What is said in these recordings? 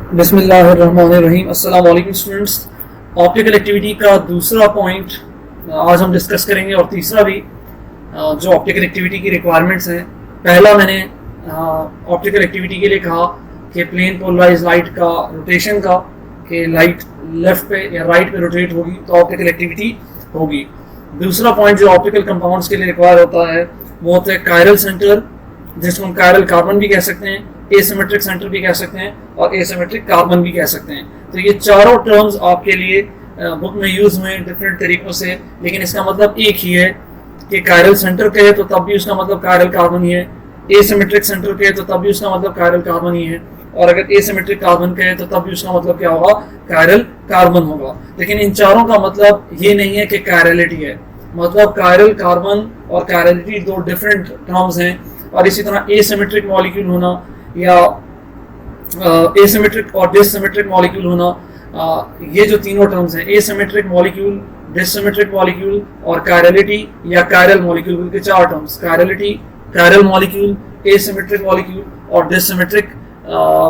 बिस्मिल्लाहिर्रहमानिर्रहीम। अस्सलाम वालेकुम स्टूडेंट्स। ऑप्टिकल एक्टिविटी का दूसरा पॉइंट आज हम डिस्कस करेंगे और तीसरा भी जो ऑप्टिकल एक्टिविटी की रिक्वायरमेंट्स हैं। पहला मैंने ऑप्टिकल एक्टिविटी के लिए कहा कि प्लेन पोलराइज लाइट का रोटेशन का, कि लाइट लेफ्ट पे या राइट पे रोटेट होगी तो ऑप्टिकल एक्टिविटी होगी। दूसरा पॉइंट जो ऑप्टिकल कंपाउंड्स के लिए रिक्वायर होता है वो होता है कायरल सेंटर, जिसको हम कायरल कार्बन भी कह सकते हैं, एसिमेट्रिक सेंटर भी कह सकते हैं और एसिमेट्रिक कार्बन भी कह सकते हैं। तो ये चारों टर्म्स आपके लिए बुक में यूज हुए डिफरेंट तरीकों से, लेकिन इसका मतलब एक ही है कि कायरल सेंटर कहे तो तब भी उसका मतलब कायरल कार्बन ही है, एसिमेट्रिक सेंटर कहे तो तब भी उसका मतलब कायरल कार्बन ही है, और अगर एसिमेट्रिक कार्बन कहे तो तब भी उसका मतलब क्या होगा, कायरल कार्बन होगा। लेकिन इन चारों का मतलब ये नहीं है कि कायरलिटी है, मतलब कायरल कार्बन और कायरलिटी दो डिफरेंट टर्म्स हैं। और इसी तरह एसिमेट्रिक मॉलिक्यूल होना या एसिमेट्रिक और डिससिमेट्रिक मॉलिक्यूल होना, ये जो तीनों टर्म्स हैं, एसिमेट्रिक मॉलिक्यूल, डिससिमेट्रिक मॉलिक्यूल और कायरलिटी या कायरल मॉलिक्यूल के चार terms, chirality, chiral molecule, asymmetric molecule और डिससिमेट्रिक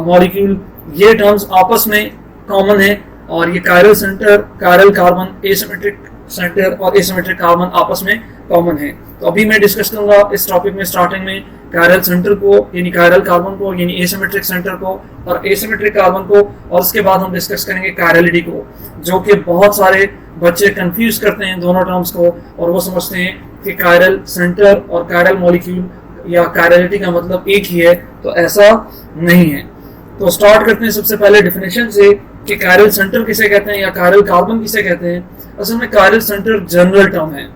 मॉलिक्यूल, ये टर्म्स आपस में कॉमन है। और ये chiral centre, chiral carbon, asymmetric centre और एसिमेट्रिक कार्बन आपस में कॉमन है। तो अभी मैं डिस्कस करूंगा इस टॉपिक में स्टार्टिंग में कायरल सेंटर को यानी कायरल कार्बन को यानी एसिमेट्रिक सेंटर को और एसिमेट्रिक कार्बन को, और उसके बाद हम डिस्कस करेंगे कायरलिटी को, जो कि बहुत सारे बच्चे कंफ्यूज करते हैं दोनों टर्म्स को और वो समझते हैं कि कायरल सेंटर और कायरल मॉलिक्यूल या कायरलिटी का मतलब एक ही है, तो ऐसा नहीं है। तो स्टार्ट करते हैं सबसे पहले डेफिनेशन से कि कायरल सेंटर किसे कहते हैं या कायरल कार्बन किसे कहते हैं। असल में कायरल सेंटर जनरल टर्म है,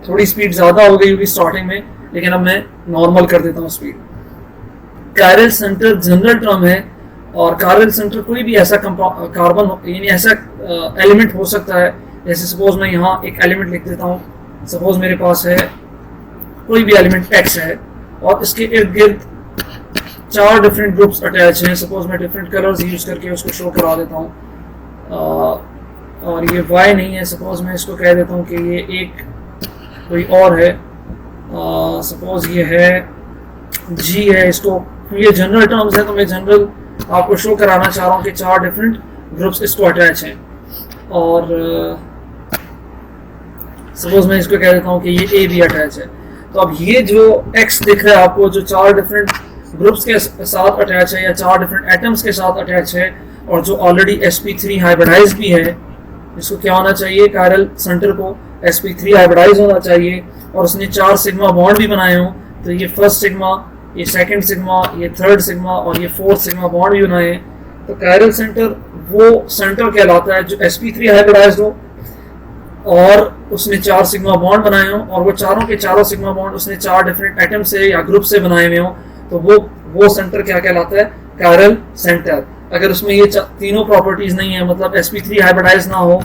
थोड़ी स्पीड ज्यादा हो गई होगी स्टार्टिंग में, लेकिन अब मैं नॉर्मल कर देता हूँ speed. Chiral centre general term है और कायरल सेंटर कोई भी ऐसा कार्बन यानी ऐसा एलिमेंट हो सकता है, जैसे सपोज मैं यहाँ एक एलिमेंट लिख देता हूँ। सपोज मेरे पास है कोई भी एलिमेंट एक्स है और इसके इर्द गिर्द चार डिफरेंट ग्रुप्स अटैच हैं। सपोज मैं डिफरेंट कलर्स यूज करके उसको शो करा देता हूँ। और ये y नहीं है, सपोज मैं इसको कह देता हूँ कि ये एक कोई और है, सपोज ये है g है। इसको ये जनरल टर्म्स है तो मैं जनरल आपको शो कराना चाह रहा हूँ कि चार डिफरेंट ग्रुप्स इसको अटैच हैं। और सपोज मैं इसको कह देता हूँ कि ये a भी अटैच है। तो अब ये जो x दिख रहा है आपको, जो चार डिफरेंट ग्रुप्स के साथ अटैच है या चार डिफरेंट एटम्स के साथ अटैच है और जो ऑलरेडी sp3 हाइब्रिडाइज भी है, इसको क्या होना चाहिए, कायरल सेंटर को sp3 हाइब्रिडाइज होना चाहिए और उसने चार सिग्मा बॉन्ड भी बनाए हों। तो ये फर्स्ट सिग्मा, ये सेकंड सिग्मा, ये थर्ड सिग्मा और ये फोर्थ सिग्मा बॉन्ड भी बनाए हैं। तो कायरल सेंटर वो सेंटर कहलाता है जो sp3 हाइब्रिडाइज हो और उसने चार सिग्मा बॉन्ड बनाए हों और वो चारों के चारों सिग्मा बॉन्ड उसने चार डिफरेंट एटम से या ग्रुप से बनाए हुए हों, तो वो सेंटर क्या कहलाता है, कायरल सेंटर। अगर उसमें ये तीनों प्रॉपर्टीज नहीं है, मतलब sp3 हाइब्रिडाइज ना हो,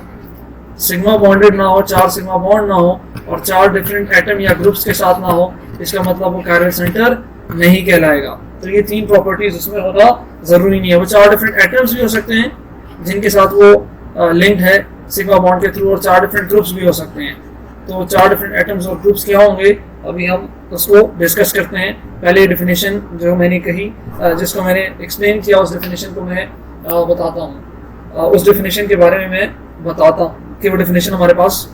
सिग्मा बॉन्डेड ना हो, चार सिग्मा बॉन्ड ना हो और चार डिफरेंट एटम या ग्रुप्स के साथ ना हो, इसका मतलब वो कायरल सेंटर नहीं कहलाएगा। तो ये तीन प्रॉपर्टीज उसमें होना जरूरी नहीं है। वो चार डिफरेंट एटम्स भी हो सकते हैं जिनके साथ वो लिंक्ड है सिग्मा बॉन्ड के थ्रू, और चार डिफरेंट ग्रुप्स भी हो सकते हैं। तो चार डिफरेंट एटम्स और ग्रुप्स क्या होंगे अभी हम उसको डिस्कस करते हैं। पहले डेफिनेशन जो मैंने कही, जिसको मैंने एक्सप्लेन किया, उस डेफिनेशन को मैं बताता हूँ। उस डेफिनेशन के बारे में मैं बताता हूँ कि वो डेफिनेशन हमारे पास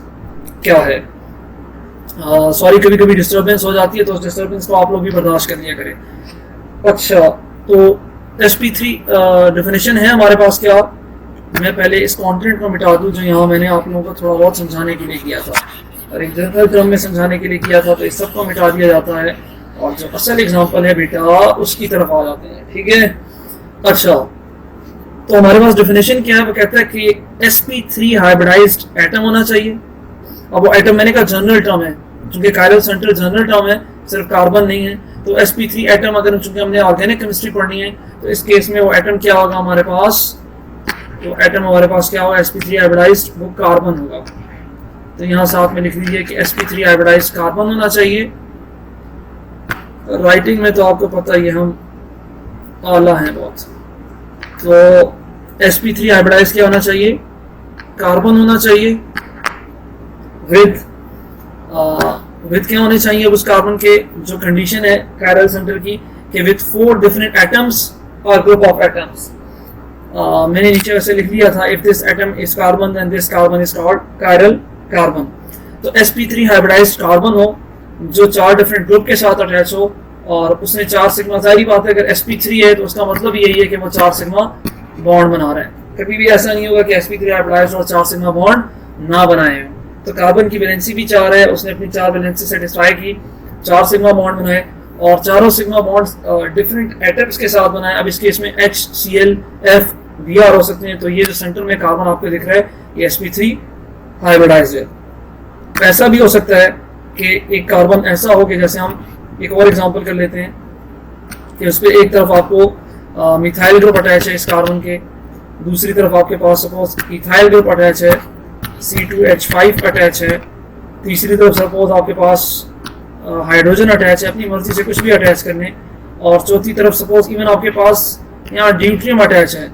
क्या है। सॉरी, कभी कभी डिस्टर्बेंस हो जाती है तो उस डिस्टर्बेंस को आप लोग भी बर्दाश्त कर लिया करें। अच्छा, तो sp3 डेफिनेशन है हमारे पास क्या। मैं पहले इस कंटेंट को मिटा दूं जो यहाँ मैंने आप लोगों को थोड़ा बहुत समझाने के लिए किया था और एक जनरल टर्म में समझाने के लिए किया था, तो इस सब को मिटा दिया जाता है और जो असल एग्जांपल है बेटा उसकी तरफ आ जाते हैं, ठीक है। अच्छा, तो हमारे पास डेफिनेशन क्या है, वो कहता है कि sp3 हाइब्रिडाइज्ड एटम होना चाहिए। अब वो एटम मैंने कहा जनरल टर्म है, चूंकि कायरल सेंटर जनरल टर्म है, सिर्फ कार्बन नहीं है। तो sp3 एटम, अगर चूंकि हमने ऑर्गेनिक केमिस्ट्री पढ़नी है तो इस केस में वो एटम क्या होगा हमारे पास, तो एटम हमारे पास क्या होगा, sp3 हाइब्रिडाइज्ड, वो कार्बन होगा। तो यहाँ साथ में लिख लीजिए कि sp3 हाइब्रिडाइज्ड कार्बन होना चाहिए। राइटिंग में तो आपको पता ही है हम आला हैं बहुत। तो sp3 हाइब्रिडाइज्ड क्या होना चाहिए, कार्बन होना चाहिए विद क्या होने चाहिए उस कार्बन के, जो कंडीशन है कायरल सेंटर की, कि विद 4 डिफरेंट एटम्स और ग्रुप ऑफ एटम्स। मैंने नीचे वैसे लिख दिया था, if this atom is carbon then this carbon is called chiral carbon. तो sp3 हाइब्रिडाइज्ड कार्बन हो जो 4 डिफरेंट ग्रुप के साथ अटैच हो और उसने 4 सिग्मा, जाहिर बात है अगर sp3 है तो उसका मतलब यही है कि वो 4 सिग्मा बॉन्ड बना रहा है। कभी भी ऐसा नहीं होगा कि sp3 हाइब्रिडाइज्ड और 4 सिग्मा बॉन्ड ना बनाए हो। तो कार्बन की वैलेंसी भी 4 है, उसने अपनी 4 वैलेंसी सेटिस्फाई की, 4 सिग्मा बॉन्ड बनाए और चारों सिग्मा बॉन्ड डिफरेंट एटम्स के साथ बनाए। अब इस केस में HCl, F, Br हो सकते हैं। तो ये जो सेंटर में कार्बन आपको दिख रहा है ये sp3 हाइब्रिडाइज्ड है। ऐसा भी हो सकता है कि एक कार्बन ऐसा हो कि जैसे हम एक और एग्जांपल कर लेते हैं कि उस पर एक तरफ आपको मिथाइल ग्रुप अटैच है इस कार्बन के, दूसरी तरफ आपके पास सपोज इथाइल ग्रुप अटैच है, C2H5 अटैच है, तीसरी तरफ सपोज आपके पास हाइड्रोजन अटैच है, अपनी मर्जी से कुछ भी अटैच करने, और चौथी तरफ सपोज इवन आपके पास यहाँ ड्यूट्रियम अटैच है।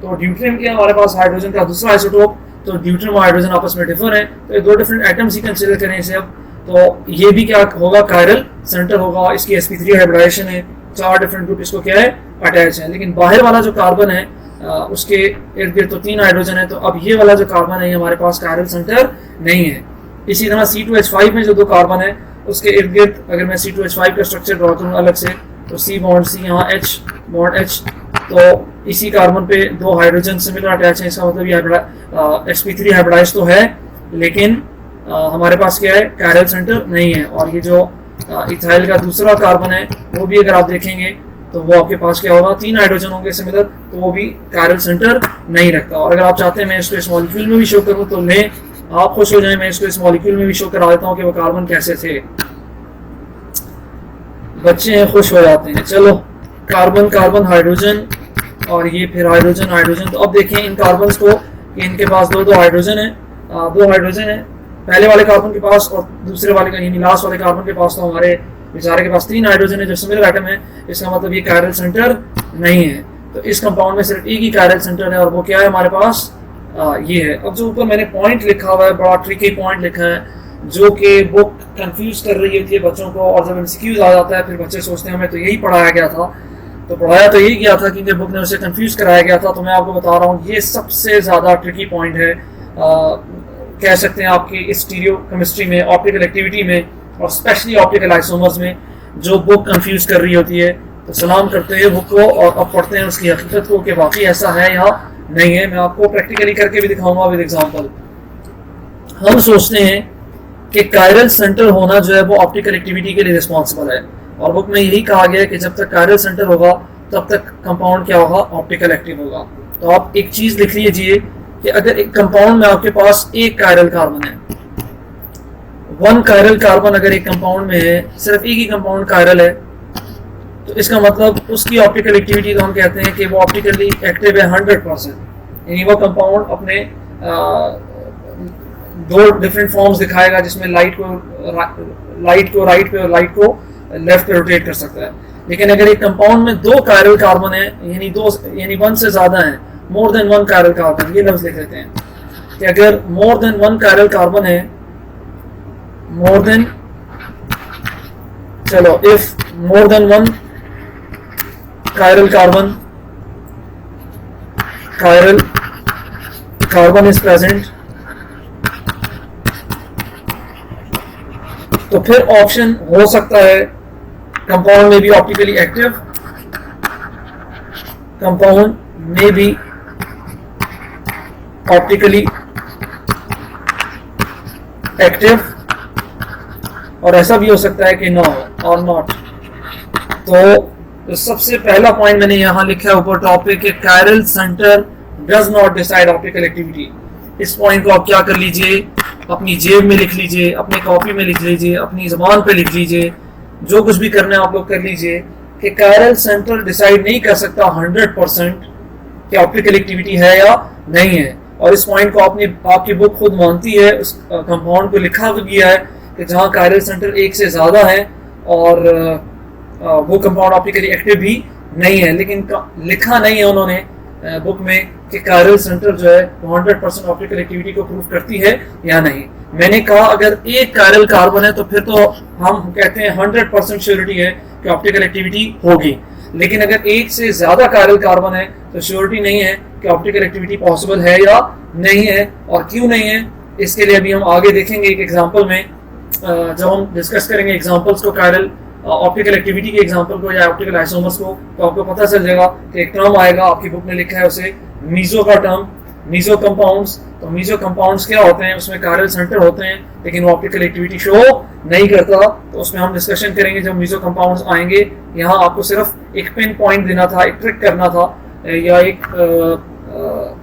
तो ड्यूट्रियम के हमारे पास हाइड्रोजन का दूसरा आइसोटोप, तो ड्यूट्रियम और हाइड्रोजन आपस में डिफर है, तो ये 2 डिफरेंट एटम्स ही कंसीडर करें इसे। अब तो ये भी क्या होगा, कायरल सेंटर होगा, इसकी sp3 हाइब्रिडाइजेशन है, 4 डिफरेंट ग्रुप इसको क्या है अटैच है। लेकिन बाहर वाला जो कार्बन है उसके इर्द गिर्द तो 3 हाइड्रोजन है, तो अब ये वाला जो कार्बन है हमारे पास कायरल सेंटर नहीं है। इसी तरह C2H5 में जो 2 कार्बन है उसके इर्द गिर्द अगर मैं C2H5 का स्ट्रक्चर ड्रॉ करूँ अलग से, तो C बॉन्ड C, यहाँ H बॉन्ड H, तो इसी कार्बन पे 2 हाइड्रोजन सिमिलर अटैच है। इसका मतलब ये sp3 हाइब्रिडाइज्ड तो है लेकिन हमारे पास क्या है, कायरल सेंटर नहीं है। और ये जो इथाइल का दूसरा कार्बन है वो भी अगर आप देखेंगे तो वो आपके पास क्या होगा, 3 हाइड्रोजन होंगे सिमिलर, तो वो भी कायरल सेंटर नहीं रखता। और अगर आप चाहते हैं मैं इसको इस मॉलिक्यूल में भी शो करूं तो ले आप खुश हो जाए, मैं इसको इस मॉलिक्यूल में भी शो करा देता हूं कि वो कार्बन कैसे थे। बच्चे हैं खुश हो जाते हैं। चलो कार्बन कार्बन हाइड्रोजन और ये फिर हाइड्रोजन हाइड्रोजन। तो अब देखें इन कार्बन को कि इनके पास 2 हाइड्रोजन है, 2 हाइड्रोजन है पहले वाले कार्बन के पास, और दूसरे वाले यानी लास्ट वाले कार्बन के पास तो हमारे बेचारे के पास 3 हाइड्रोजन है जो सिमिलर एटम है। इसका मतलब ये कायरल सेंटर नहीं है। तो इस कंपाउंड में सिर्फ एक ही कायरल सेंटर है और वो क्या है हमारे पास, ये है। अब जो ऊपर मैंने पॉइंट लिखा हुआ है, बड़ा ट्रिकी पॉइंट लिखा है जो कि बुक कंफ्यूज कर रही होती है बच्चों को, और जब एमसीक्यूज आ जाता है फिर बच्चे सोचते हैं हमें तो यही पढ़ाया गया था। तो पढ़ाया तो यही गया था क्योंकि बुक ने उसे कंफ्यूज कराया गया था। तो मैं आपको बता रहा हूँ ये सबसे ज़्यादा ट्रिकी पॉइंट है, कह सकते हैं आपकी स्टीरियो केमिस्ट्री में, ऑप्टिकल एक्टिविटी में और स्पेशली ऑप्टिकल आइसोमर्स में जो बुक कंफ्यूज कर रही होती है। तो सलाम करते हैं बुक को और अब पढ़ते हैं उसकी हकीकत को कि वाकई ऐसा है या नहीं है। मैं आपको प्रैक्टिकली करके भी दिखाऊंगा विद एग्जांपल। हम सोचते हैं कि कायरल सेंटर होना जो है वो ऑप्टिकल एक्टिविटी के लिए रिस्पॉन्सिबल है, और बुक में यही कहा गया है कि जब तक कायरल सेंटर होगा तब तक कंपाउंड क्या होगा, ऑप्टिकल एक्टिव होगा। तो आप एक चीज लिख लीजिए कि अगर एक कंपाउंड में आपके पास एक कायरल कार्बन है, 1 कायरल कार्बन अगर एक कंपाउंड में है, सिर्फ एक ही कंपाउंड कायरल है, तो इसका मतलब उसकी ऑप्टिकल एक्टिविटी तो हम कहते हैं कि वो ऑप्टिकली एक्टिव है 100%। यानी वो कंपाउंड अपने 2 डिफरेंट फॉर्म्स दिखाएगा जिसमें लाइट को राइट पे और लाइट को लेफ्ट पे रोटेट कर सकता है। लेकिन अगर एक कंपाउंड में 2 कायरल कार्बन है यानी 1 से ज्यादा है, मोर देन 1 कायरल कार्बन, ये लफ्ज लिख लेते हैं कि अगर मोर देन 1 कायरल कार्बन है, मोर देन, चलो if more than 1 chiral carbon is present, तो फिर ऑप्शन हो सकता है कंपाउंड में भी ऑप्टिकली एक्टिव, कंपाउंड में भी ऑप्टिकली एक्टिव, और ऐसा भी हो सकता है कि ना हो और नॉट। तो सबसे पहला पॉइंट मैंने यहां लिखा है ऊपर टॉपिक के chiral centre does not decide optical activity. इस पॉइंट को आप क्या कर लीजिए, अपनी जेब में लिख लीजिए, अपनी कॉपी में लिख लीजिए, अपनी जबान पे लिख लीजिए, जो कुछ भी करना है आप लोग कर लीजिए कि कायरल सेंटर डिसाइड नहीं कर सकता 100% कि ऑप्टिकल एक्टिविटी है या नहीं है। और इस पॉइंट को आपकी बुक खुद मानती है, उस कंपाउंड को लिखा भी गया है कि जहाँ कायरल सेंटर 1 से ज़्यादा है और वो कंपाउंड ऑप्टिकली एक्टिव भी नहीं है, लेकिन लिखा नहीं है उन्होंने बुक में कि कायरल सेंटर जो है 100% ऑप्टिकल एक्टिविटी को प्रूव करती है या नहीं। मैंने कहा अगर एक कायरल कार्बन है तो फिर तो हम कहते हैं 100% श्योरिटी है कि ऑप्टिकल एक्टिविटी होगी, लेकिन अगर 1 से ज्यादा कायरल कार्बन है तो श्योरिटी नहीं है कि ऑप्टिकल एक्टिविटी पॉसिबल है या नहीं है और क्यों नहीं है, इसके लिए अभी हम आगे देखेंगे एक एग्जांपल में। जब हम डिस्कस करेंगे एग्जांपल्स को, कायरल ऑप्टिकल एक्टिविटी के एग्जांपल को या ऑप्टिकल आइसोमर्स को, तो आपको पता चल जाएगा कि एक टर्म आएगा, आपकी बुक में लिखा है उसे मीजो का टर्म, मीजो कंपाउंड्स। तो मीजो कंपाउंड्स क्या होते हैं, उसमें कायरल सेंटर होते हैं लेकिन वो ऑप्टिकल एक्टिविटी शो नहीं करता। तो उसमें हम डिस्कशन करेंगे जब मीजो कंपाउंड्स आएंगे। यहाँ आपको सिर्फ एक पिन पॉइंट देना था, एक ट्रिक करना था या एक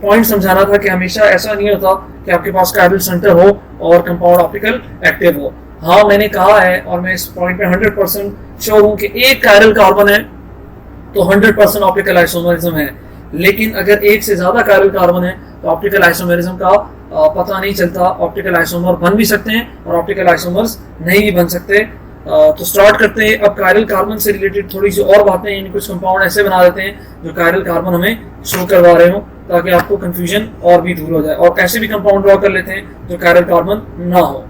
पॉइंट समझाना था कि हमेशा ऐसा नहीं होता कि आपके पास कायरल सेंटर हो और कंपाउंड ऑप्टिकल एक्टिव हो। हाँ, मैंने कहा है और मैं इस पॉइंट पे 100% श्योर हूँ कि एक कायरल कार्बन है तो 100% ऑप्टिकल आइसोमरिज्म है, लेकिन अगर एक से ज्यादा कायरल कार्बन है तो ऑप्टिकल आइसोमरिज्म का पता नहीं चलता। ऑप्टिकल आइसोमर बन भी सकते हैं और ऑप्टिकल आइसोमर्स नहीं भी बन सकते। तो स्टार्ट करते हैं अब कायरल कार्बन से रिलेटेड थोड़ी सी और बातें, यानी कुछ कंपाउंड ऐसे बना देते हैं जो कायरल कार्बन हमें शो करवा रहे हो ताकि आपको कंफ्यूजन और भी दूर हो जाए। और ऐसे भी कंपाउंड ड्रॉ कर लेते हैं जो कायरल कार्बन ना हो।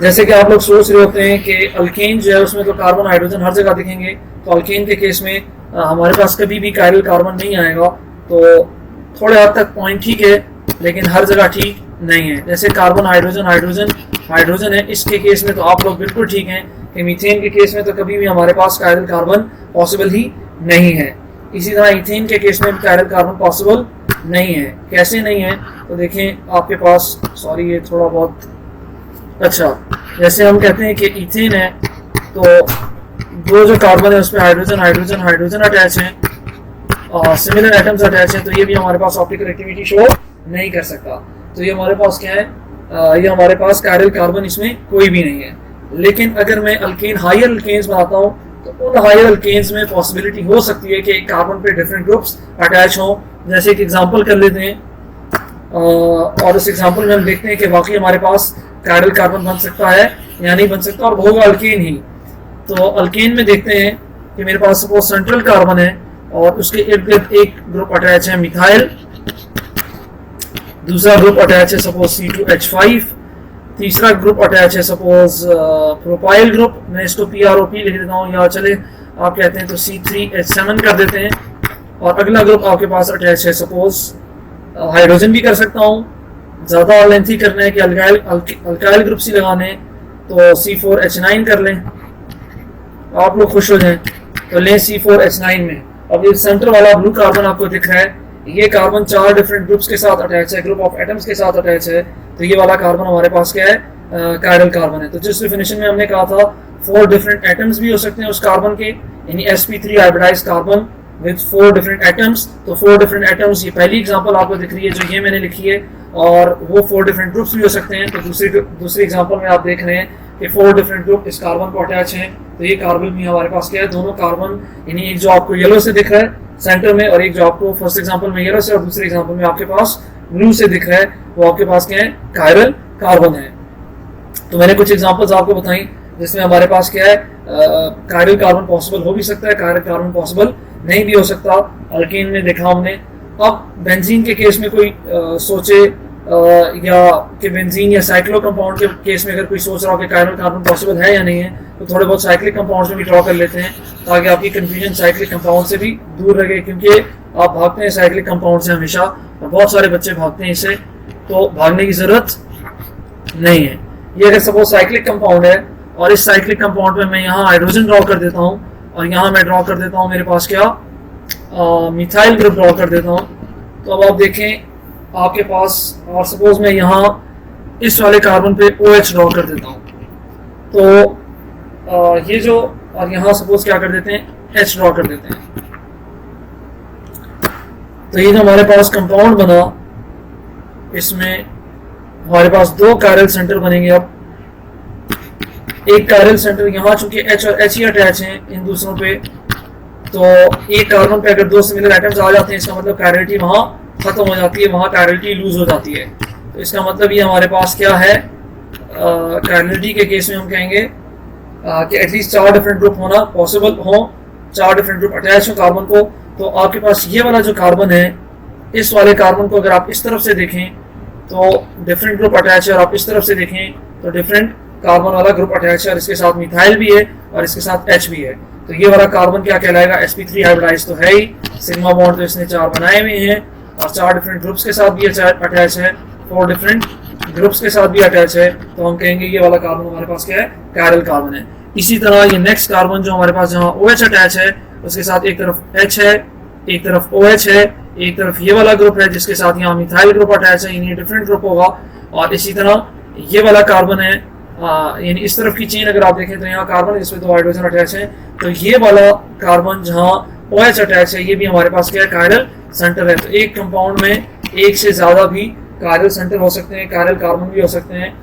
जैसे कि आप लोग सोच रहे होते हैं कि अल्केन जो है उसमें तो कार्बन हाइड्रोजन हर जगह दिखेंगे, तो अल्केन के केस में हमारे पास कभी भी कायरल कार्बन नहीं आएगा। तो थोड़े हद तक पॉइंट ठीक है लेकिन हर जगह ठीक नहीं है। जैसे कार्बन हाइड्रोजन हाइड्रोजन हाइड्रोजन है, इसके केस में तो आप लोग बिल्कुल ठीक हैं कि मीथेन के केस में तो कभी भी हमारे पास कायरल कार्बन पॉसिबल ही नहीं है। इसी तरह इथेन के केस में भी कायरल कार्बन पॉसिबल नहीं है। कैसे नहीं है तो देखें आपके पास, सॉरी ये थोड़ा बहुत अच्छा, जैसे हम कहते हैं कि इथेन है तो दो जो कार्बन है उसमें हाइड्रोजन हाइड्रोजन हाइड्रोजन अटैच है और सिमिलर एटम्स अटैच है, तो ये भी हमारे पास ऑप्टिकल एक्टिविटी शो नहीं कर सकता। तो ये हमारे पास क्या है, ये हमारे पास कायरल कार्बन इसमें कोई भी नहीं है। लेकिन अगर मैं अल्केन हायर अल्केन्स बनाता हूँ तो उन हायर अल्केन्स में पॉसिबिलिटी हो सकती है कि कार्बन पे डिफरेंट ग्रुप्स अटैच हों। जैसे एक एग्जांपल कर लेते हैं और उस एग्जांपल में हम देखते हैं कि वाकई हमारे पास कायरल कार्बन बन सकता है या नहीं बन सकता और होगा अल्केन ही। तो अल्केन में देखते हैं कि मेरे पास सपोज सेंट्रल कार्बन है और उसके इर्द गिर्द एक ग्रुप अटैच है मिथाइल, दूसरा ग्रुप अटैच है सपोज C2H5, तीसरा ग्रुप अटैच है सपोज प्रोपाइल ग्रुप, मैं इसको PROP लिख देता हूँ या चले आप कहते हैं तो C3H7 कर देते हैं। और अगला ग्रुप आपके पास अटैच है सपोज हाइड्रोजन भी कर सकता हूँ, ज़्यादा लेंथी करना है कि अल्काइल ग्रुप्स ही लगाने तो C4H9 कर लें, आप लोग खुश हो जाएं तो लें C4H9 में। अब ये सेंटर वाला ब्लू कार्बन आपको दिख रहा है, ये कार्बन 4 डिफरेंट ग्रुप्स के साथ अटैच है, ग्रुप ऑफ एटम्स के साथ अटैच है। तो ये वाला कार्बन हमारे पास क्या है, कायरल कार्बन है। तो जिस डिफिनेशन में हमने कहा था 4 डिफरेंट एटम्स भी हो सकते हैं उस कार्बन के, यानी sp3 hybridise carbon with 4 different atoms. तो 4 डिफरेंट एटम्स, ये पहली एग्जांपल आपको दिख रही है जो ये मैंने लिखी है, और वो 4 डिफरेंट ग्रुप्स भी हो सकते हैं। तो दूसरी एग्जांपल में आप देख रहे हैं कि 4 डिफरेंट ग्रुप इस कार्बन को अटैच हैं। तो ये कार्बन भी हमारे पास क्या है, दोनों कार्बन, यानी एक जो आपको येलो से दिख रहा है सेंटर में और एक जो आपको फर्स्ट एग्जांपल में येलो से और दूसरे एग्जांपल में आपके पास ब्लू से दिख रहा है, वो आपके पास क्या है, कायरल कार्बन है। तो मैंने कुछ एग्जांपल्स आपको बताई जिसमें हमारे पास क्या है, कायरल कार्बन पॉसिबल हो भी सकता है, कायरल कार्बन पॉसिबल नहीं भी हो सकता। अल्केन में देखा हमने। अब बेंजीन के केस में कोई सोचे या कि बेंजीन या साइक्लो कंपाउंड के केस में अगर कोई सोच रहा हो कि कायरल कार्बन पॉसिबल है या नहीं है, तो थोड़े बहुत साइक्लिक कंपाउंड्स में भी ड्रॉ कर लेते हैं ताकि आपकी कंफ्यूजन साइक्लिक कंपाउंड से भी दूर रहे, क्योंकि आप भागते हैं साइक्लिक कंपाउंड से हमेशा और बहुत सारे बच्चे भागते हैं इससे, तो भागने की जरूरत नहीं है। ये अगर सपोज साइक्लिक कंपाउंड है और इस साइक्लिक कंपाउंड में मैं यहाँ हाइड्रोजन ड्रॉ कर देता हूँ और यहाँ मैं ड्रॉ कर देता हूँ मेरे पास क्या, मिथाइल ग्रुप ड्रॉ कर देता हूँ। तो अब आप देखें आपके पास, और सपोज मैं यहाँ इस वाले कार्बन पे OH ड्रॉ कर देता हूँ, तो ये जो, और यहाँ सपोज क्या कर देते हैं, H ड्रॉ कर देते हैं। तो ये जो हमारे पास कंपाउंड बना, इसमें हमारे पास 2 कायरल सेंटर बनेंगे। अब एक कायरल सेंटर यहाँ, चूंकि H और H ही अटैच हैं इन दूसरों पे, तो एक कार्बन पे अगर 2 सिमिलर एटम्स आ जाते हैं, इसका मतलब कायरलिटी वहाँ खत्म हो जाती है, वहाँ कायरलिटी लूज हो जाती है। तो इसका मतलब ये हमारे पास क्या है, कायरलिटी के केस में हम कहेंगे कि एटलीस्ट 4 डिफरेंट ग्रुप होना पॉसिबल हो, 4 डिफरेंट ग्रुप अटैच हो कार्बन को। तो आपके पास ये वाला जो कार्बन है, इस वाले कार्बन को अगर आप इस तरफ से देखें तो डिफरेंट ग्रुप अटैच है, और आप इस तरफ से देखें तो डिफरेंट कार्बन वाला ग्रुप अटैच है, और इसके साथ मिथाइल भी है और इसके साथ H भी है। तो ये वाला कार्बन क्या कहलाएगा, sp3 हाइब्रिडाइज तो है ही, सिग्मा बॉन्ड तो इसने 4 बनाए हुए हैं और 4 डिफरेंट ग्रुप्स के साथ भी अटैच है, 4 डिफरेंट ग्रुप्स के साथ भी अटैच है, तो हम कहेंगे ये वाला कार्बन हमारे पास क्या है, कायरल कार्बन है। इसी तरह ये नेक्स्ट कार्बन जो हमारे पास जहाँ OH अटैच है उसके साथ एक तरफ H है, एक तरफ OH है, एक तरफ ये वाला ग्रुप है जिसके साथ यहाँ मिथाइल ग्रुप अटैच है, यानी डिफरेंट ग्रुप होगा। और इसी तरह ये वाला कार्बन है, यानी इस तरफ की चेन अगर आप देखें तो यहाँ कार्बन जिसमें 2 हाइड्रोजन अटैच है, तो ये वाला कार्बन जहाँ OH अटैच है ये भी हमारे पास क्या है, कायरल सेंटर है। तो एक कंपाउंड में एक से ज्यादा भी कायरल सेंटर हो सकते हैं, कायरल कार्बन भी हो सकते हैं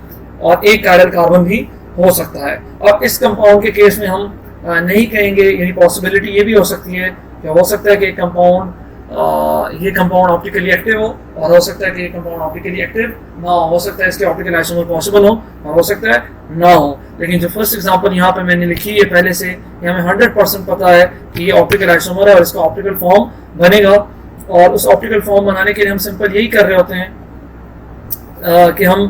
और एक कायरल कार्बन भी हो सकता है। अब इस कंपाउंड के केस में हम नहीं कहेंगे, यानी पॉसिबिलिटी ये भी हो सकती है कि हो सकता है कि ये कंपाउंड ऑप्टिकली एक्टिव हो और हो सकता है कि ये कंपाउंड ऑप्टिकली एक्टिव ना हो सकता है इसके ऑप्टिकल आइसोमर पॉसिबल हो और हो सकता है ना हो। लेकिन जो फर्स्ट एग्जांपल यहाँ पे मैंने लिखी है पहले से, हमें 100% पता है कि ये ऑप्टिकल आइसोमर है और इसका ऑप्टिकल फॉर्म बनेगा। और उस ऑप्टिकल फॉर्म बनाने के लिए हम सिंपल यही कर रहे होते हैं कि हम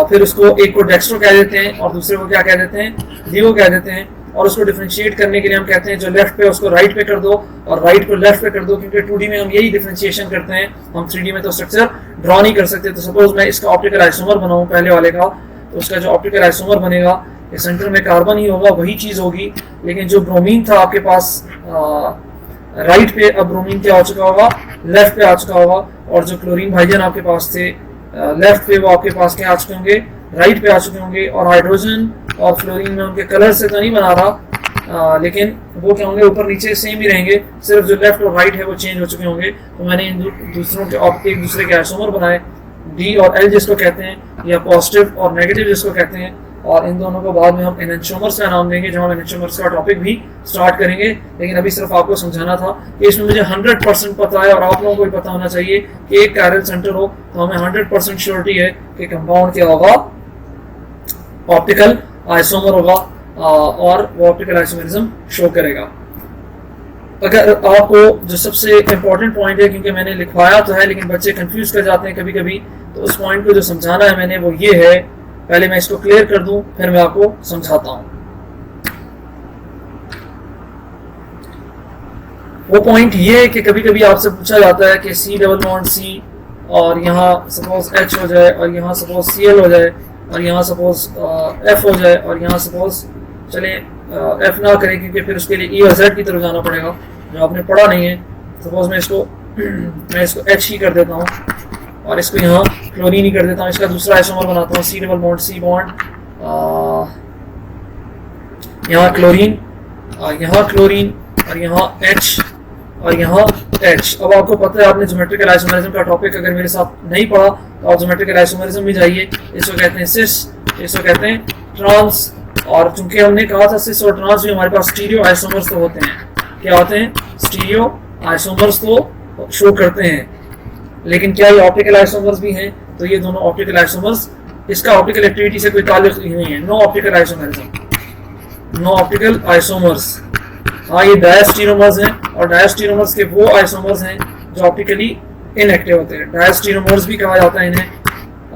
फिर उसको एक को डेक्स्ट्रो कह देते हैं और दूसरे को क्या कह देते हैं, लियो कह देते हैं। और उसको डिफरेंशिएट करने के लिए हम कहते हैं जो लेफ्ट पे उसको राइट पे कर दो और राइट को लेफ्ट पे कर दो, क्योंकि 2D में हम यही डिफरेंशिएशन करते हैं, हम 3D में तो स्ट्रक्चर ड्रॉ नहीं कर सकते। तो सपोज मैं इसका ऑप्टिकल आइसोमर बनाऊं पहले वाले का, तो उसका जो ऑप्टिकल आइसोमर बनेगा ये सेंटर में कार्बन ही होगा, वही चीज होगी। लेकिन जो ब्रोमीन था आपके पास राइट पे, अब ब्रोमीन क्या हो चुका होगा, लेफ्ट पे आ चुका होगा। और जो क्लोरीन भाईजान आपके पास थे लेफ्ट पे, वो आपके पास क्या आ चुके होंगे, राइट पे आ चुके होंगे। और हाइड्रोजन और फ्लोरीन में उनके कलर से तो नहीं बना रहा, लेकिन वो क्या होंगे, ऊपर नीचे सेम ही रहेंगे, सिर्फ जो लेफ्ट और राइट है वो चेंज हो चुके होंगे। तो मैंने इन दूसरों के एक दूसरे के आइसोमर बनाए, डी और एल जिसको कहते हैं, या पॉजिटिव और नेगेटिव जिसको कहते हैं। और इन दोनों को बाद में हम एनेंटियोमर्स का नाम देंगे, जब हम एनेंटियोमर्स का टॉपिक भी स्टार्ट करेंगे। लेकिन अभी सिर्फ आपको समझाना था कि इसमें मुझे 100% पता है और आप लोगों को भी पता होना चाहिए कि एक कायरल सेंटर हो, तो हमें 100% श्योरिटी है कि कंपाउंड क्या होगा, ऑप्टिकल आइसोमर होगा और वो ऑप्टिकल आइसोमरिज्म शो करेगा। अगर आपको जो सबसे इम्पोर्टेंट पॉइंट है, क्योंकि मैंने लिखवाया तो है लेकिन बच्चे कंफ्यूज कर जाते हैं कभी कभी, तो उस पॉइंट को जो समझाना है मैंने वो ये है, पहले मैं इसको क्लियर कर दूं फिर मैं आपको समझाता हूं। वो पॉइंट ये है कि कभी कभी आपसे पूछा जाता है कि C डबल बॉन्ड C और यहाँ सपोज H हो जाए और यहाँ सपोज Cl हो जाए और यहाँ सपोज F हो जाए और यहाँ सपोज चले F ना करें, क्योंकि फिर उसके लिए E और Z की तरफ जाना पड़ेगा जो आपने पढ़ा नहीं है। सपोज मैं इसको H ही कर देता हूँ और इसको यहाँ क्लोरीन ही कर देता हूँ। इसका दूसरा आइसोमर बनाता हूँ, C double bond C bond, यहाँ क्लोरीन, यहाँ क्लोरीन और यहाँ H और यहाँ H। अब आपको पता है, आपने ज्योमेट्रिकल आइसोमरिज्म का टॉपिक अगर मेरे साथ नहीं पढ़ा तो आप ज्योमेट्रिकल आइसोमरिज्म में जाइए। इसको कहते हैं सिस, इसको कहते हैं ट्रांस। और चूंकि हमने कहा था सिस और ट्रांस भी हमारे पास स्टीरियो आइसोमर्स तो होते हैं, क्या होते हैं, स्टीरियो आइसोमर्स तो शो करते हैं। लेकिन क्या ये ऑप्टिकल आइसोमर्स भी हैं? तो ये दोनों ऑप्टिकल आइसोमर्स, इसका ऑप्टिकल एक्टिविटी से कोई ताल्लुक नहीं है, no optical isomerism, no optical isomers. हाँ, ये डायस्टीरोमर्स हैं और डायस्टीरोमर्स के वो आइसोमर्स हैं जो ऑप्टिकली इनएक्टिव होते हैं, डायस्टीरोमर्स भी कहा जाता है इन्हें।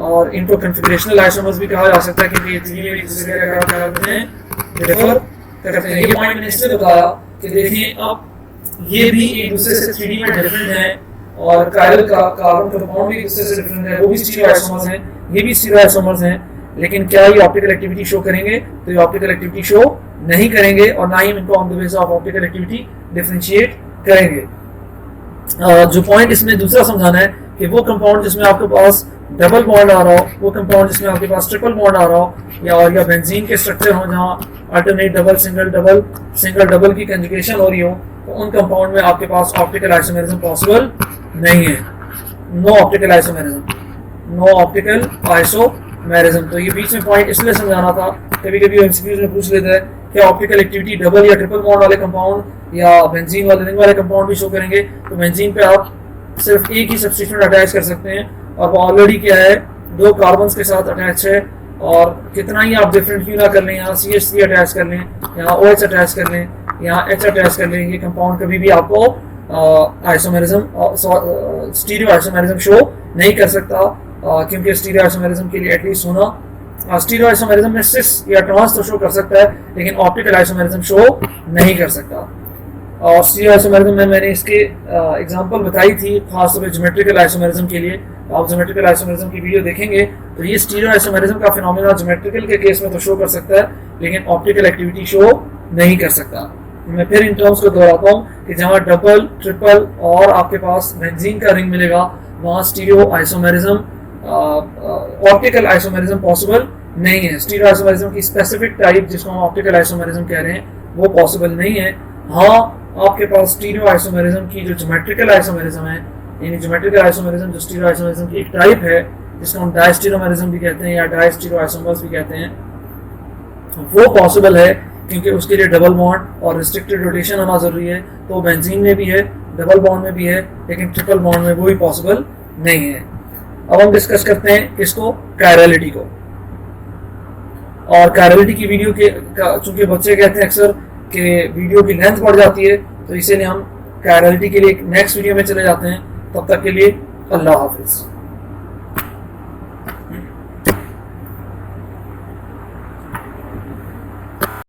और इनको कन्फिगरेशनल आइसोमर्स भी कहा जा सकता है, क्योंकि ये तीनों एक दूसरे का क्या करते हैं, डिफर करते हैं। ये पॉइंट मैंने इसलिए बताया कि देखिए अब ये भी एक दूसरे से 3D में डिफरेंट है और कायरल का कार्बन कंपाउंड भी एक दूसरे से डिफरेंट है, वो भी स्टीरियो आइसोमर्स हैं, ये भी स्टीरियो आइसोमर्स हैं। लेकिन क्या ये ऑप्टिकल एक्टिविटी शो करेंगे? तो ये ऑप्टिकल एक्टिविटी शो नहीं करेंगे और ना ही इनको on the basis of optical activity differentiate करेंगे। जो पॉइंट इसमें दूसरा समझाना है कि वो कंपाउंड जिसमें आपके पास डबल बॉन्ड आ रहा हो, वो कंपाउंड जिसमें आपके पास ट्रिपल बॉन्ड आ रहा हो, या बेंजीन के स्ट्रक्चर हो जहाँ अल्टरनेट डबल सिंगल डबल की कंजुगेशन हो रही हो, तो उन कंपाउंड में आपके पास ऑप्टिकल आइसोमेरिज्म पॉसिबल नहीं है, no optical isomerism, no optical isomerism. तो ये बीच में पॉइंट इसलिए समझाना था, कभी कभी एमसीक्यूज में पूछ लेते हैं कि ऑप्टिकल एक्टिविटी डबल या ट्रिपल बॉन्ड वाले कंपाउंड या बेंजीन वाले रिंग वाले कंपाउंड भी शो करेंगे। तो बेंजीन पे आप सिर्फ एक ही सब्स्टिट्यूएंट अटैच कर सकते हैं और वो ऑलरेडी क्या है, 2 कार्बन्स के साथ अटैच है। और कितना ही आप डिफरेंट क्यों ना कर लें, यहाँ CH3 अटैच कर लें, यहाँ OH अटैच कर लें, यहाँ H अटैच कर लें, ये कंपाउंड कभी भी आपको आइसोमेरिज्म स्टीरियो आइसोमेरिज्म शो नहीं कर सकता, क्योंकि स्टीरियो आइसोमेरिज्म के लिए एटलीस्ट होना स्टीरियो आइसोमेरिज्म में सिस या ट्रांस तो शो कर सकता है, लेकिन ऑप्टिकल आइसोमेरिज्म शो नहीं कर सकता। और स्टीरियो आइसोमेरिज्म में मैंने इसके एग्जांपल बताई थी, खासतौर पर ज्योमेट्रिकल आइसोमेरिज्म के लिए। आप ज्योमेट्रिकल आइसोमेरिज्म की वीडियो देखेंगे तो ये स्टीरियो आइसोमेरिज्म का फिनोमेना ज्योमेट्रिकल के केस में तो शो कर सकता है, लेकिन ऑप्टिकल एक्टिविटी शो नहीं कर सकता। मैं फिर इन टर्म्स को दोहराता हूँ कि जहाँ डबल, ट्रिपल और आपके पास बेंजीन का रिंग मिलेगा, वहाँ stereo isomerism, optical isomerism possible नहीं है। स्टीरियो आइसोमेरिज्म की स्पेसिफिक टाइप, जिसको हम ऑप्टिकल आइसोमेरिज्म कह रहे हैं, वो पॉसिबल नहीं है। हाँ, आपके पास स्टीरियो आइसोमेरिज्म की जो ज्योमेट्रिकल आइसोमेरिज्म है, यानी ज्योमेट्रिकल आइसोमेरिज्म जो स्टीरियो आइसोमेरिज्म की एक टाइप है, जिसको हम डायस्टीरियोमेरिज्म भी कहते हैं या डायस्टीरियो आइसोमर्स भी कहते हैं, वो पॉसिबल है, क्योंकि उसके लिए डबल बॉन्ड और रिस्ट्रिक्टेड रोटेशन होना जरूरी है। तो बेंजीन में भी है, डबल बॉन्ड में भी है, लेकिन ट्रिपल बॉन्ड में वो भी पॉसिबल नहीं है। अब हम डिस्कस करते हैं इसको, कायरलिटी को। और कायरलिटी की वीडियो के चूंकि बच्चे कहते हैं अक्सर कि वीडियो की लेंथ बढ़ जाती है, तो इसीलिए हम कायरलिटी के लिए नेक्स्ट वीडियो में चले जाते हैं। तब तक के लिए अल्लाह हाफिज।